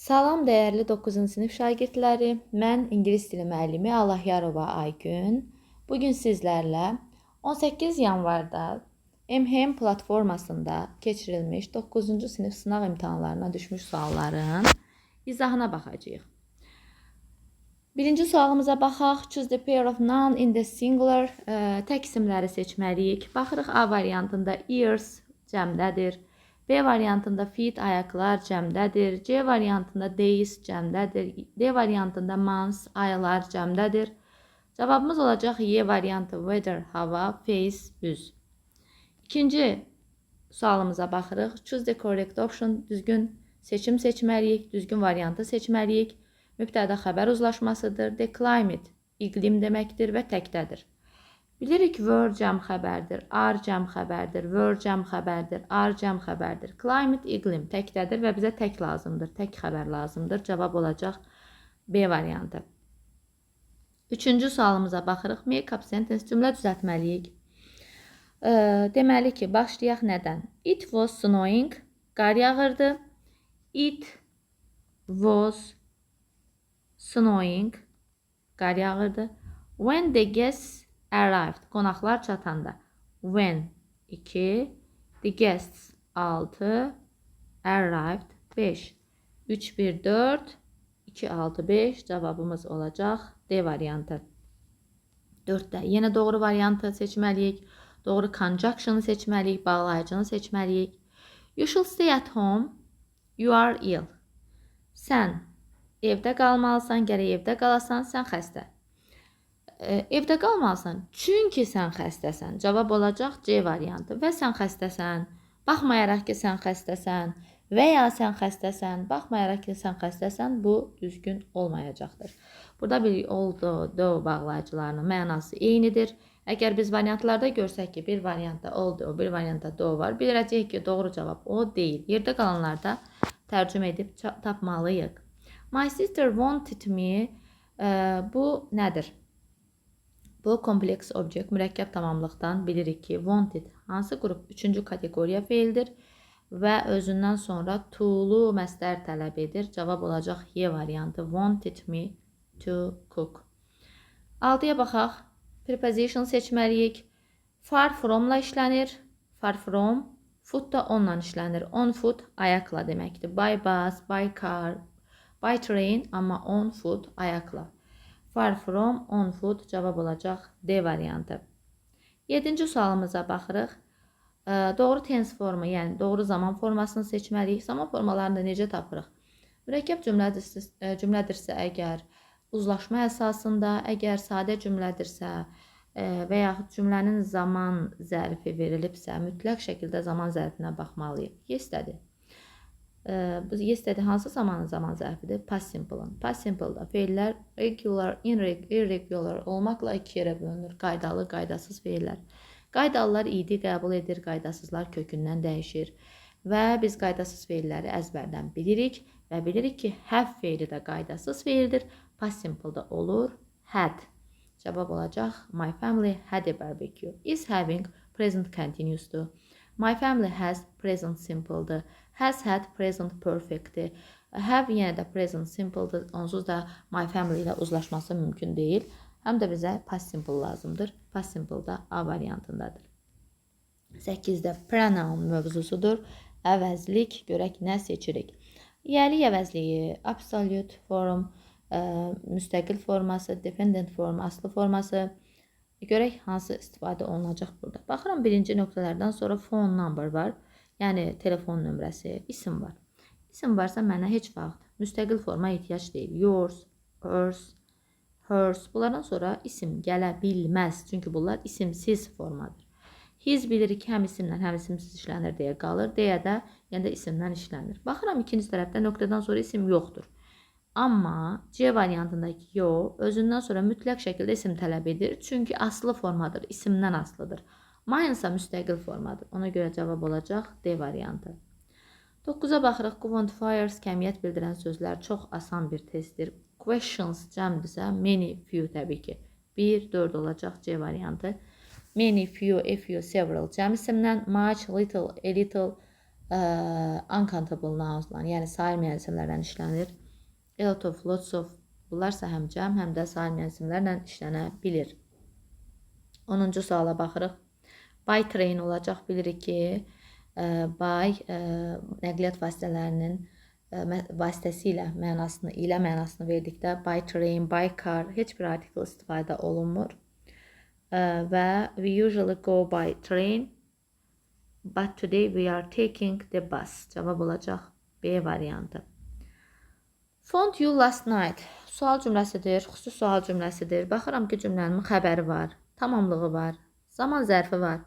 Salam dəyərli 9-cu sinif şagirdləri. Mən ingilis dili müəllimi Allahyarova Aygün. Bugün sizlərlə 18 yanvarda MHM platformasında keçirilmiş 9-cu sinif sınaq imtahanlarına düşmüş sualların izahına baxacağıq. Birinci sualımıza baxaq. Choose the pair of noun in the singular. Tək isimləri seçməliyik. Baxırıq A variantında ears cəmdədir. B variantında feet ayaqlar cəmdədir. C variantında days cəmdədir. D variantında months aylar cəmdədir. Cavabımız olacaq Y variantı weather hava, face üz. İkinci sualımıza baxırıq. Choose the correct option. Düzgün seçim seçməliyik. Düzgün variantı seçməliyik. Mübtəda xəbər uzlaşmasıdır. The climate iqlim deməkdir və təkdədir. Bilirik were cəm xəbərdir, are cəm xəbərdir, were cəm xəbərdir, are cəm xəbərdir. Climate iqlim təkdədir və bizə tək lazımdır, tək xəbər lazımdır. Cavab olacaq B variantı. Üçüncü sualımıza baxırıq. Make up sentence cümlə düzəltməliyik. Deməli ki, başlayaq nədən? It was snowing, qar yağırdı. It was snowing, qar yağırdı. When the guests arrived, qonaqlar çatanda. When 2, the guests 6, arrived 5. 3, 1, 4, 2, 6, 5 cavabımız olacaq D variantı. 4-də yenə doğru variantı seçməliyik. Doğru conjunction'ı seçməliyik, bağlayıcını seçməliyik. You should stay at home, you are ill. Sən evdə qalmalısan, gərək evdə qalasan, sən xəstə. Evdə qalmalısan, çünki sən xəstəsən. Cavab olacaq C variantı. Və sən xəstəsən, baxmayaraq ki, sən xəstəsən və ya sən xəstəsən, baxmayaraq ki, sən xəstəsən, bu düzgün olmayacaqdır. Burada bir oldu, do bağlayıcılarının mənası eynidir. Əgər biz variantlarda görsək ki, bir variantda oldu, bir variantda do var, biləcəyik ki, doğru cavab o deyil. Yerdə qalanlarda tərcümə edib tapmalıyıq. My sister wanted me, bu nədir? Bu kompleks obyekt, mürəkkəb tamamlıqdan bilirik ki, wanted hansı qrup? 3-cü kateqoriya feildir və özündən sonra to-lu məstər tələb edir. Cavab olacaq Y variantı. Wanted me to cook. 6-ya baxaq. Preposition seçməliyik. Far from-la işlənir. Far from. Foot da onunla işlənir. On foot ayaqla deməkdir. By bus, by car, by train, amma on foot ayaqla. Far from, on foot cavab olacaq D variantı. 7-ci sualımıza baxırıq. Doğru tense formu, yəni doğru zaman formasını seçməliyik. Zaman formalarını necə tapırıq? Mürəkkəb cümlədirsə əgər uzlaşma əsasında, əgər sadə cümlədirsə və yaxud cümlənin zaman zərfi verilibsə, mütləq şəkildə zaman zərfinə baxmalıyıq. Yestədir. Bu yesterday hansı zaman zərfidir? Past simple-ın. Past simple-da feillər regular, irregular olmaqla iki yerə bölünür. Qaydalı, qaydasız feillər. Qaydalılar idi qəbul edir, qaydasızlar kökündən dəyişir. Və biz qaydasız feilləri əzbərdən bilirik və bilirik ki, have feili də qaydasız feildir. Past simple-da olur had. Cavab olacaq my family had a barbecue. Is having present continuous'dur. My family has present simple'dır. Has had present perfect'dir. Have yenə də present simple'dır. Onsuz da my family ilə uzlaşması mümkün deyil. Həm də bizə past simple lazımdır. Past simple da A variantındadır. 8-də pronoun mövzusudur. Əvəzlik, görək nə seçirik. Yəlik əvəzliyi, absolute form, müstəqil forması, dependent form, aslı forması. Görək hansı istifadə olunacaq burada. Baxıram birinci nöqtələrdən sonra phone number var. Yəni telefon nömrəsi, isim var. İsim varsa mənə heç vaxt müstəqil forma ehtiyac deyil. Yours, hers, hers. Bunlardan sonra isim gələ bilməz. Çünki bunlar isimsiz formadır. His bilirik ki, həm isimlə, həm isimsiz işlənir deyə qalır. Deyə də, yəni də isimdən işlənir. Baxıram ikinci tərəfdə nöqtədən sonra isim yoxdur. Amma C variantındakı yo, özündən sonra mütləq şəkildə isim tələb edir. Çünki aslı formadır, isimdən aslıdır. Mine isə müstəqil formadır. Ona görə cavab olacaq D variantı. 9-a baxırıq. Quantifiers, kəmiyyət bildirən sözlər çox asan bir testdir. Questions cəmdirsə, many, few təbii ki. 1, 4 olacaq C variantı. Many, few, a few, several cəm isimdən. Much, little, a little, uncountable nounslar, yəni sayılmayan isimlərlə işlənir. A lot of, lots of, bunlarsa həm cəm, həm də sayılmayan isimlərlə işlənə bilir. 10-cu suala baxırıq. By train olacaq. Bilirik ki, by nəqliyyat vasitələrinin vasitəsilə mənasını verdikdə by train, by car heç bir artikel istifadə olunmur. Və we usually go by train, but today we are taking the bus. Cavab olacaq B variantı. Found you last night. Sual cümləsidir, xüsusi sual cümləsidir. Baxıram ki, cümlənin xəbəri var, tamamlığı var, zaman zərfi var.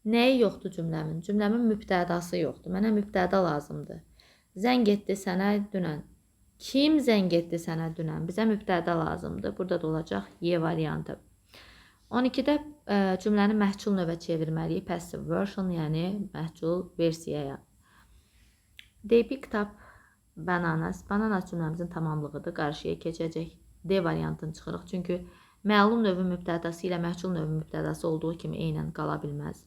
Nəyi yoxdur cümləmin? Cümləmin mübtədası yoxdur. Mənə mübtəda lazımdır. Zəng etdi sənə dünən. Kim zəng etdi sənə dünən? Bizə mübtəda lazımdır. Burada da olacaq Y variantı. 12-də cümləni məhcul növə çevirməliyik. Passive version, yəni məhcul versiyaya. They picked up bananas. Bananas cümləmizin tamamlığıdır. Qarşıya keçəcək. D variantını çıxırıq. Çünki məlum növün mübtədası ilə məhcul növün mübtədası olduğu kimi eynən qala bilməz.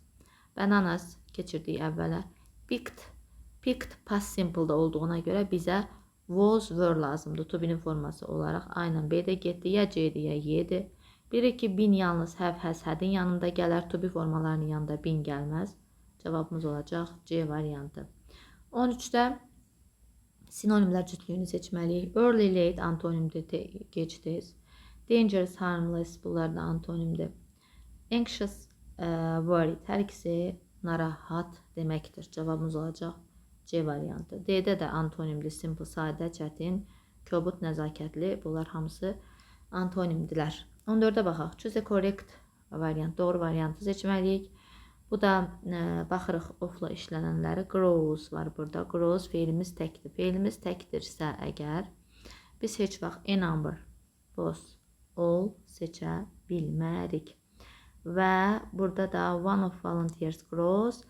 Bananas keçirdik əvvələ. Picked past simple-da olduğuna görə bizə was, were lazımdır. To be-nin forması olaraq A ilə B də getdi. Ya C-dir, ya Y-dir. Bilirik ki, been yalnız have, has, had-in yanında gələr. To be formalarının yanında been gəlməz. Cavabımız olacaq C variantı. 13-də sinonimlər cütlüyünü seçməliyik. Early, late antonimdir, gec, tez. Dangerous, harmless, bunlar da antonimdir. Anxious, worried, hər ikisi narahat deməkdir. Cavabımız olacaq C variantı. D-də də antonimdir. Simple, sadə, çətin, kobud, nəzakətli. Bunlar hamısı antonimdilər. 14-də baxaq. Choose a correct variant. Doğru variantı seçməliyik. Bu da baxırıq ofla işlənənləri. Grows var burada. Grows feilimiz təkdir. Feilimiz təkdirsə əgər biz heç vaxt a number, both, all seçə bilmərik. Və burada da one of volunteers grows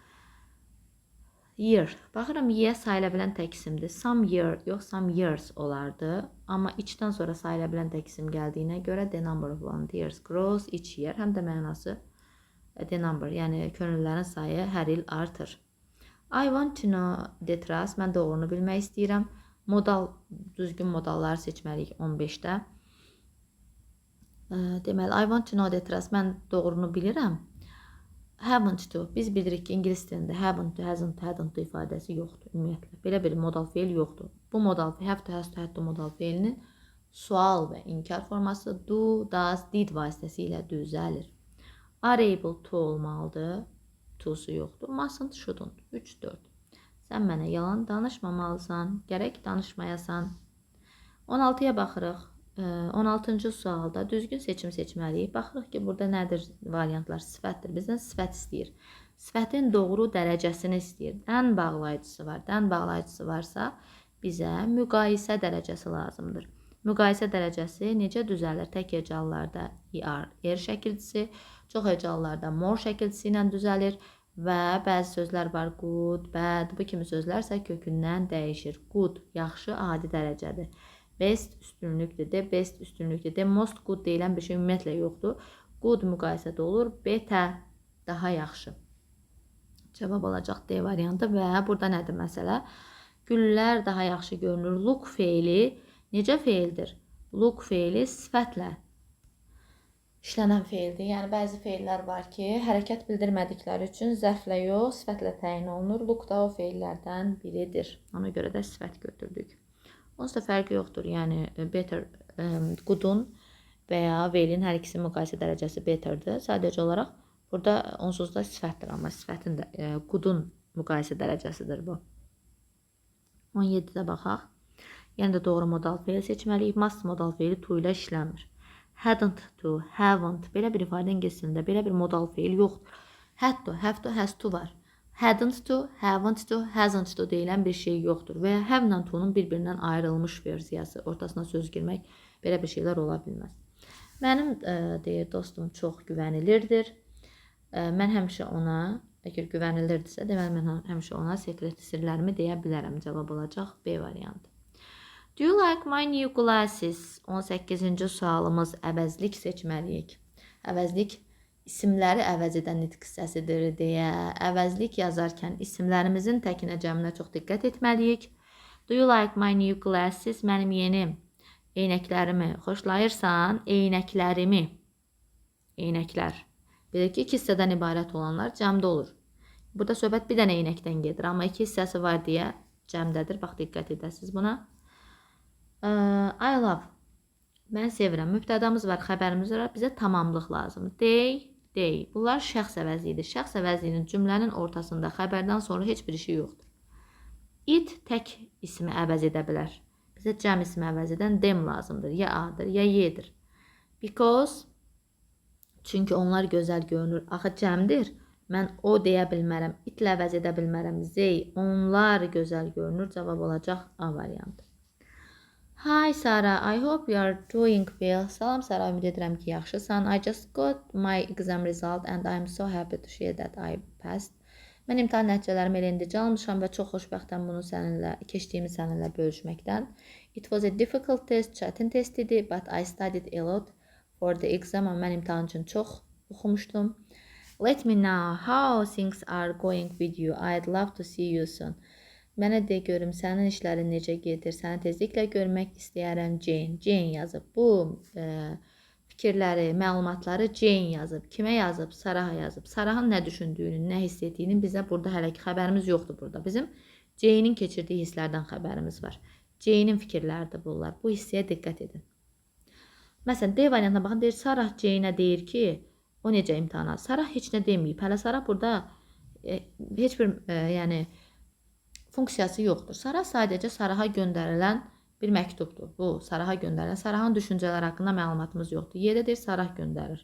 year. Baxıram year sayıla bilən tək isimdir. Some year, yox some years olardı. Amma içdən sonra sayıla bilən tək isim gəldiyinə görə the number of volunteers grows each year. Həm də mənası the number, yəni könüllülərin sayı hər il artır. I want to know the trust. Mən doğrunu bilmək istəyirəm. Modal, düzgün modalları seçməliyik 15-də. Deməli, I want to know the trust. Mən doğrunu bilirəm. Haven't to. Biz bilirik ki, ingilis dilində haven't to, hasn't to, hadn't to ifadəsi yoxdur ümumiyyətlə. Belə bir modal feil yoxdur. Bu modal feil, have to, has to, had to modal feilinin sual və inkar forması do, does, did vasitəsilə düzəlir. Are able to olmalıdır. To'su yoxdur. Mustn't, shouldn't. 3-4. Sən mənə yalan danışmamalısan. Gərək danışmayasan. 16-ya baxırıq. 16-cı sualda düzgün seçim seçməliyik. Baxırıq ki, burada nədir variantlar? Sifətdir. Bizdən sifət istəyir. Sifətin doğru dərəcəsini istəyir. Dən bağlayıcısı var. Dən bağlayıcısı varsa bizə müqayisə dərəcəsi lazımdır. Müqayisə dərəcəsi necə düzəlir? Tək hecalılarda er şəkilcisi, çox hecalılarda more şəkilcisi ilə düzəlir və bəzi sözlər var. Good, bad, bu kimi sözlərsə kökündən dəyişir. Good, yaxşı, adi dərəcədir. Best üstünlükdür de, best üstünlükdür de, most good deyilən bir şey ümumiyyətlə yoxdur. Good müqayisədə olur, better, daha yaxşı. Cavab olacaq D variantı və burada nədir məsələ? Güllər daha yaxşı görünür. Look feili necə feildir? Look feili sifətlə işlənən feildir. Yəni, bəzi feillər var ki, hərəkət bildirmədikləri üçün zərflə yox, sifətlə təyin olunur. Look da o feillərdən biridir. Ona görə də sifət götürdük. Onsuz da fərqi yoxdur. Yəni, better, good'un və ya veilin hər ikisi müqayisə dərəcəsi betterdir. Sadəcə olaraq burada onsuz da sifətdir. Amma sifətin də good'un müqayisə dərəcəsidir bu. 17-də baxaq. Yəni də doğru modal feil seçməliyik. Must modal feili to ilə işləmir. Hadn't to, haven't. Belə bir ifadə ingilis dilində belə bir modal feil yoxdur. Had to, have to, has to var. Hadn't to, haven't to, hasn't to deyilən bir şey yoxdur. Və ya have ilə to'nun bir-birindən ayrılmış versiyası. Ortasına söz girmək, belə bir şeylər ola bilməz. Mənim deyir dostum çox güvənilirdir. Mən həmişə ona, əgər güvənilirdirsə, deməli mən həmişə ona sekret sirlərimi deyə bilərəm. Cavab olacaq B variantı. Do you like my new glasses? 18-ci sualımız əvəzlik seçməliyik. Əvəzlik isimləri əvəz edən nitq hissəsidir deyə əvəzlik yazarkən isimlərimizin təkinə cəminə çox diqqət etməliyik. Do you like my new glasses? Mənim yeni eynəklərimi xoşlayırsan? Eynəklərimi. Eynəklər. Belə ki, iki hissədən ibarət olanlar cəmdə olur. Burada söhbət bir dənə eynəkdən gedir, amma iki hissəsi var deyə cəmdədir. Bax, diqqət edəsiniz buna. I love. Mən sevirəm. Mübtədamız var, xəbərimiz var. Bizə tamamlıq lazımdır. They. Bunlar şəxs əvəzidir. Şəxs əvəzliyinin cümlənin ortasında xəbərdən sonra heç bir işi yoxdur. It tək ismi əvəz edə bilər. Bizə cəm ismi əvəz edən them lazımdır. Ya A-dır, ya Y-dir. Because. Çünki onlar gözəl görünür. Axı cəmdir. Mən o deyə bilmərəm. İtlə əvəz edə bilmərəm. They. Onlar gözəl görünür. Cavab olacaq A variantı. Hi Sarah, I hope you are doing well. Salam Sarah, ümid edirəm ki, yaxşısan. I just got my exam result and I am so happy to share that I passed. Mən imtahan nəticələrimi elə indicə almışam və çox xoşbəxtəm bunu keçdiyimi səninlə bölüşməkdən. It was a difficult test, çətin test idi, but I studied a lot for the exam. Mən imtahan üçün çox oxumuşdum. Let me know how things are going with you. I'd love to see you soon. Mənə de görüm sənin işlərin necə gedir. Səni tezliklə görmək istəyərəm. Jane. Jane yazıb. Bu fikirləri, məlumatları Jane yazıb. Kimə yazıb? Saraha yazıb. Sarahın nə düşündüyünü, nə hiss etdiyini bizə burada hələ ki xəbərimiz yoxdur burada. Bizim Jane'in keçirdiyi hisslərdən xəbərimiz var. Jane'in fikirləridir bunlar. Bu hissəyə diqqət edin. Məsələn, D variantına baxın. Deyir, Sarah Jane'ə deyir ki, o necə imtahana? Sarah heç nə deməyib. Hələ Sarah burada heç bir funksiyası yoxdur. Sarah sadəcə Saraha göndərilən bir məktubdur. Bu, Saraha göndərilən. Sarahın düşüncələri haqqında məlumatımız yoxdur. Yerdə deyir, Sarah göndərir.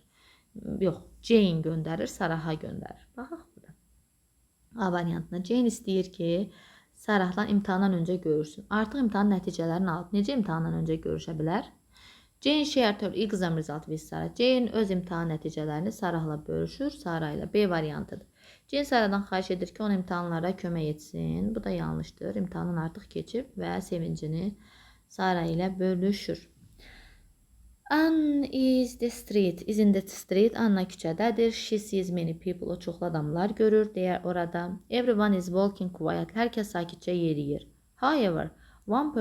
Yox, Jane göndərir, Saraha göndərir. Baxaq burada. A variantına. Jane istəyir ki, Sarahla imtahandan öncə görürsün. Artıq imtahan nəticələrini alıb. Necə imtahandan öncə görüşə bilər? Jane shared her exam result with Sarah. Jane öz imtahan nəticələrini Sarahla bölüşür. Sarah ilə B variantıdır. Jane Sarahdan xahiş edir ki, onun imtahanlara kömək etsin. Bu da yanlışdır. İmtahanın artıq keçib və sevincini Sarah ilə bölüşür. Anne is in the street. Anna küçədədir. She sees many people. O çoxlu adamlar görür, deyər orada. Everyone is walking quietly. Hər kəs sakitcə yeriyir. However, one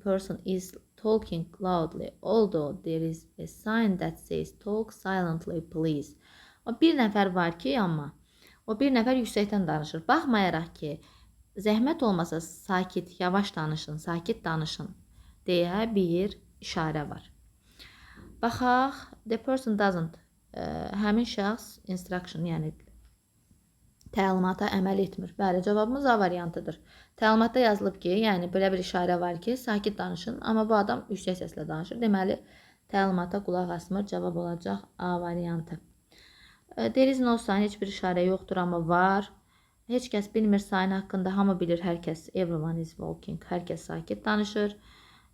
person is talking loudly, although there is a sign that says talk silently please. O bir nəfər var ki, amma o bir nəfər yüksəkdən danışır. Baxmayaraq ki, zəhmət olmasa sakit, yavaş danışın, sakit danışın deyə bir işarə var. Baxaq, the person doesn't, həmin şəxs instruction, yəni təlimata əməl etmir. Bəli, cavabımız A variantıdır. Təlimatda yazılıb ki, yəni belə bir işarə var ki, sakit danışın, amma bu adam yüksək səslə danışır. Deməli, təlimata qulaq asmır. Cavab olacaq A variantı. There is no sign, heç bir işarə yoxdur, amma var. Heç kəs bilmir sign haqqında, hamı bilir, hər kəs everyone is walking, hər kəs sakit danışır.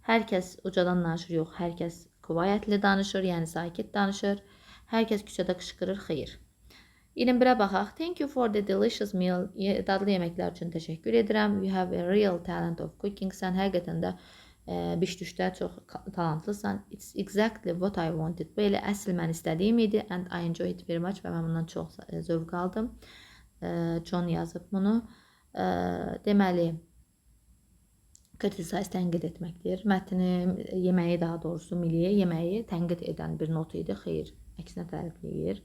Hər kəs ucadan danışır, yox, hər kəs quietly danışır, yəni sakit danışır. Hər kəs küçədə qışqırır, xeyr. 21-ə baxaq. Thank you for the delicious meal. Dadlı yeməklər üçün təşəkkür edirəm. You have a real talent of cooking. Sən həqiqətən də bişdüşdə çox talantlısan. It's exactly what I wanted. Bu elə əsl mən istədiyim idi. And I enjoyed it very much. Və mən bundan çox zövq aldım. John yazıb bunu. Deməli, criticize tənqid etməkdir. Mətni, yeməyi daha doğrusu milliyə, yeməyi tənqid edən bir not idi. Xeyr, əksinə tərifləyir.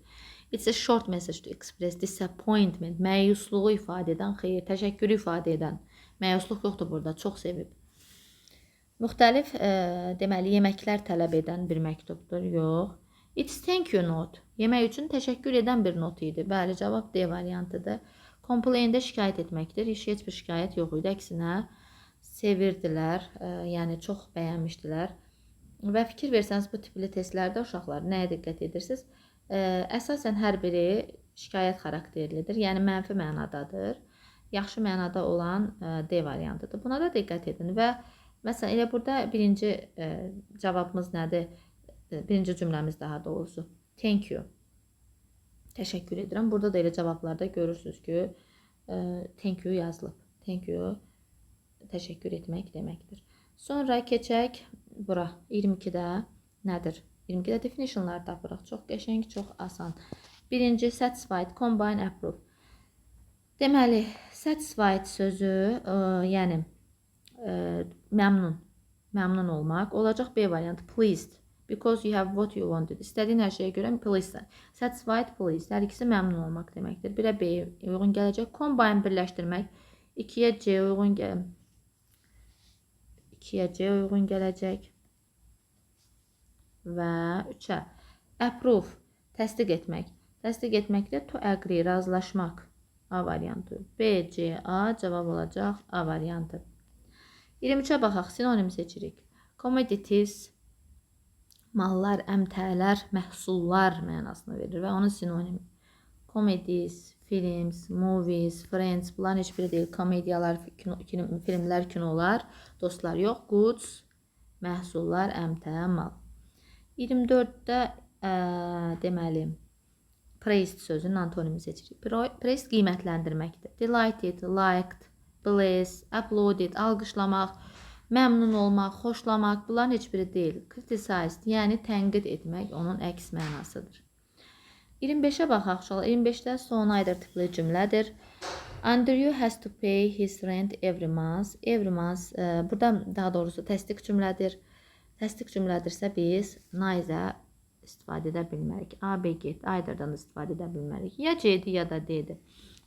It's a short message to express disappointment. Məyusluğu ifadə edən, xeyr, təşəkkürü ifadə edən. Məyusluq yoxdur burada, çox sevib. Müxtəlif, deməli, yeməklər tələb edən bir məktubdur, yox. It's thank you note. Yemək üçün təşəkkür edən bir not idi. Bəli, cavab D variantıdır. Complain-də şikayət etməkdir. Heç bir şikayət yox idi, əksinə sevirdilər, yəni çox bəyənmişdilər. Və fikir versəniz, bu tipli testlərdə uşaqlar nəyə diqqət edirsiniz? Əsasən hər biri şikayət xarakterlidir, yəni mənfi mənadadır. Yaxşı mənada olan D variantıdır. Buna da diqqət edin və məsələn, elə burada birinci cavabımız nədir? Birinci cümləmiz daha doğrusu. Thank you. Təşəkkür edirəm. Burada da elə cavablarda görürsünüz ki, thank you yazılıb. Thank you, təşəkkür etmək deməkdir. Sonra keçək bura. 22-də nədir? 22-də definitionlar tapırıq. Çox qəşəng, çox asan. Birinci satisfied, combine, approve. Deməli, satisfied sözü, yəni məmnun olmaq olacaq. B variantı pleased. Because you have what you wanted. İstədiyin hər şeyə görə pleased. Satisfied, pleased. Hər ikisi məmnun olmaq deməkdir. Birə B uyğun gələcək. Combine birləşdirmək. 2-yə C uyğun gələcək. 2-yə C uyğun gələcək. Və 3-ə approve, təsdiq etmək. Təsdiq etməkdə to agree, razılaşmaq. A variantı. B, C, A cavab olacaq A variantı. 23-ə baxaq, sinonim seçirik. Commodities, mallar, əmtələr, məhsullar mənasını verir və onun sinonimi. Comedies, films, movies, friends, bunların heç biri deyil. Komediyalar, filmlər, kinolar, dostlar yox. Goods, məhsullar, əmtə, mal. 24-də deməli, praised sözünün antonimi seçirik. Praised qiymətləndirməkdir. Delighted, liked, blessed, applauded, alqışlamaq, məmnun olmaq, xoşlamaq, bunların heç biri deyil. Criticized, yəni tənqid etmək onun əks mənasıdır. 25-ə baxaq uşaqlar. 25-də Sonneneider tipli cümlədir. Andrew has to pay his rent every month. Every month, burada daha doğrusu təsdiq cümlədir. Təsdiq cümlədirsə biz neither istifadə edə bilmərik. A, B, get, either'dan istifadə edə bilmərik. Ya C-dir, ya da D-dir.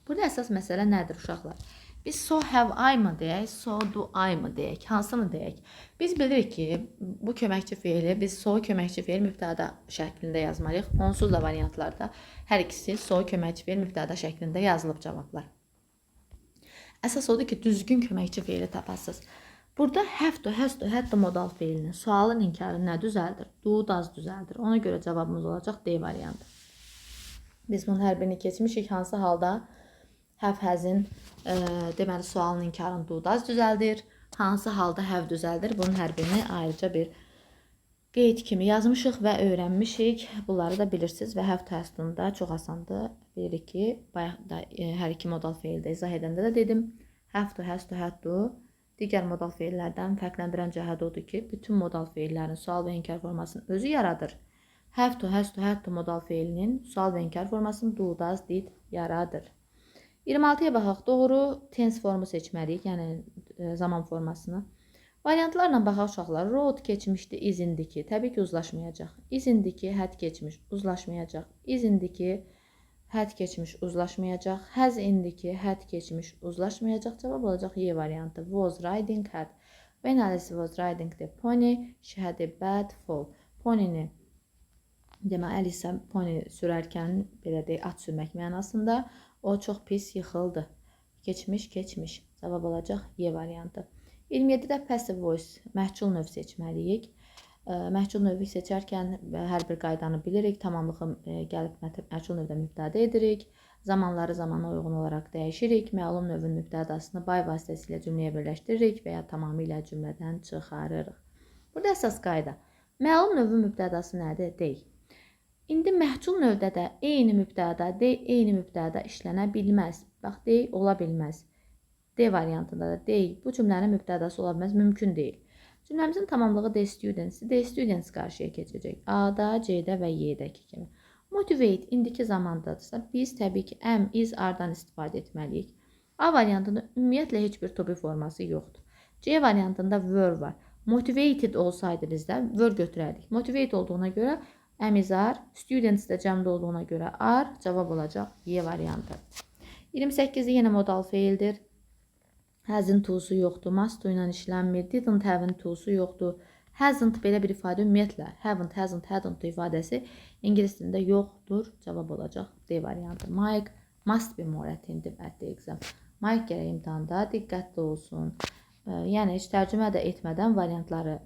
Burada əsas məsələ nədir uşaqlar? Biz so have I mı deyək, so do I mı deyək, hansını deyək? Biz bilirik ki, bu köməkçi feili biz so köməkçi feil mübtəda şəklində yazmalıyıq. Onsuz da variantlarda hər ikisi so köməkçi feil mübtəda şəklində yazılıb cavablar. Əsas odur ki, düzgün köməkçi feili tapasınız. Burada have to, has to, had to modal feilinin sualın inkarı nə düzəldir? Do, does düzəldir. Ona görə cavabımız olacaq D variantı. Biz bunun hər birini keçmişik. Hansı halda have, has'in deməli sualın inkarını do, does düzəldir. Hansı halda have düzəldir? Bunun hər birini ayrıca bir qeyd kimi yazmışıq və öyrənmişik. Bunları da bilirsiniz və have to, has to da çox asandır. Bilirik ki, bayaq da hər iki modal feildə izah edəndə də dedim. Have to, has to, had to digər modal feillərdən fərqləndirən cəhət odur ki, bütün modal feillərin sual və inkar formasını özü yaradır. Have to, has to, had to modal feilinin sual və inkar formasını do, does, did yaradır. 26-ya baxaq. Doğru tense formu seçməliyik, yəni zaman formasını. Variantlarla baxaq uşaqlar. Road keçmişdi, is indiki. Təbii ki, uzlaşmayacaq. Is indiki, had keçmiş, uzlaşmayacaq. Is indiki, had keçmiş, uzlaşmayacaq. Has indiki, had keçmiş, uzlaşmayacaq. Cavab olacaq Y variantı. Was riding, had. When Alice was riding the pony, she had a bad fall. Ponini, demək, Alice pony sürərkən, belə deyək, at sürmək mənasında, o çox pis yıxıldı. Keçmiş, keçmiş. Cavab olacaq Y variantı. 27-də passive voice, məhcul növ seçməliyik. Məhcul növü seçərkən hər bir qaydanı bilirik. Tamamlığı gəlib məhcul növdə mübtəda edirik. Zamanları zamana uyğun olaraq dəyişirik. Məlum növün mübtədasını by vasitəsilə cümləyə birləşdiririk və ya tamamilə cümlədən çıxarırıq. Burada əsas qayda. Məlum növün mübtədası nədir? Deyil. İndi məhcul növdə də eyni mübtəda, eyni mübtəda işlənə bilməz. Bax, deyil, ola bilməz. D variantında da deyil. Bu cümlənin mübtədası ola bilməz, mümkün deyil. Cümləmizin tamamlığı the students qarşıya keçəcək. A-da, C-də və Y-dəki kimi. Motivate indiki zamandadırsa, biz təbii ki, am, is, are-dan istifadə etməliyik. A variantında ümumiyyətlə heç bir to be forması yoxdur. C variantında were var. Motivated olsaydı bizdə were götürərdik. Motivate olduğuna görə am, is, are, students də cəmdə olduğuna görə are, cavab olacaq Y variantı. 28-i yenə modal feildir. Hasn't to'su yoxdur, must ilə işlənmir, didn't have'ın to'su yoxdur. Hasn't belə bir ifadə ümumiyyətlə, haven't, hasn't, hadn't ifadəsi ingilis dilində yoxdur. Cavab olacaq D variantı. Mike must be more attentive at the exam. Mike gərək imtahanda diqqətli olsun. Yəni heç tərcümə də etmədən variantları,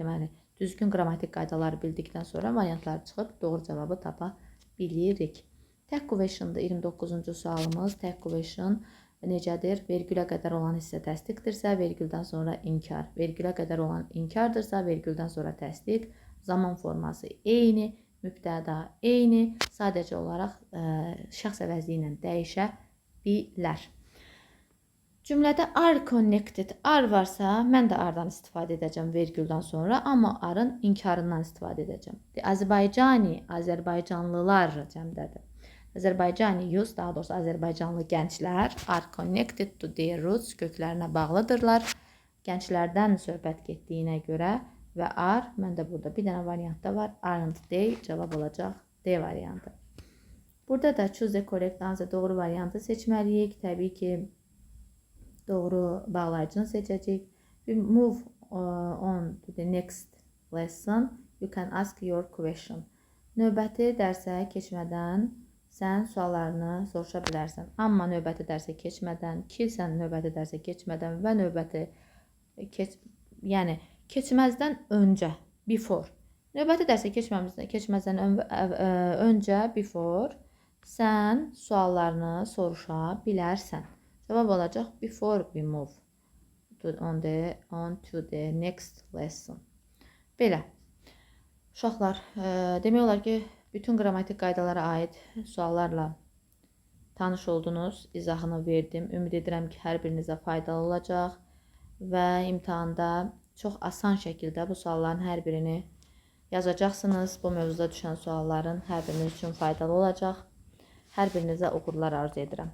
deməli, düzgün qrammatik qaydaları bildikdən sonra variantları çıxıb doğru cavabı tapa bilirik. Tag question'da 29-cu sualımız. Tag question necədir? Vergülə qədər olan hissə təsdiqdirsə, vergüldən sonra inkar. Vergülə qədər olan inkardırsa, vergüldən sonra təsdiq. Zaman forması eyni, mübtəda eyni. Sadəcə olaraq şəxs əvəzliyi ilə dəyişə bilər. Cümlədə are connected, are varsa, mən də are-dan istifadə edəcəm vergüldən sonra, amma are-ın inkarından istifadə edəcəm. Azərbaycani, Azərbaycanlılar cəmdədir. Azərbaycani youth, daha doğrusu Azərbaycanlı gənclər are connected to their roots, köklərinə bağlıdırlar. Gənclərdən söhbət getdiyinə görə və are, məndə burada bir dənə variant da var. Aren't they cavab olacaq D variantı. Burada da choose the correct answer, doğru variantı seçməliyik. Təbii ki, doğru bağlayıcını seçəcəyik. We move on to the next lesson. You can ask your question. Növbəti dərsə keçmədən sən suallarını soruşa bilərsən. Amma növbəti dərsə keçmədən, sən növbəti dərsə keçmədən və keçməzdən öncə, before. Növbəti dərsə keçməzdən öncə, before, sən suallarını soruşa bilərsən. Cavab olacaq before we move on to the next lesson. Belə. Uşaqlar, demək olar ki, bütün qrammatik qaydalara aid suallarla tanış oldunuz, izahını verdim. Ümid edirəm ki, hər birinizə faydalı olacaq və imtahanda çox asan şəkildə bu sualların hər birini yazacaqsınız. Bu mövzuda düşən sualların hər biriniz üçün faydalı olacaq. Hər birinizə uğurlar arzu edirəm.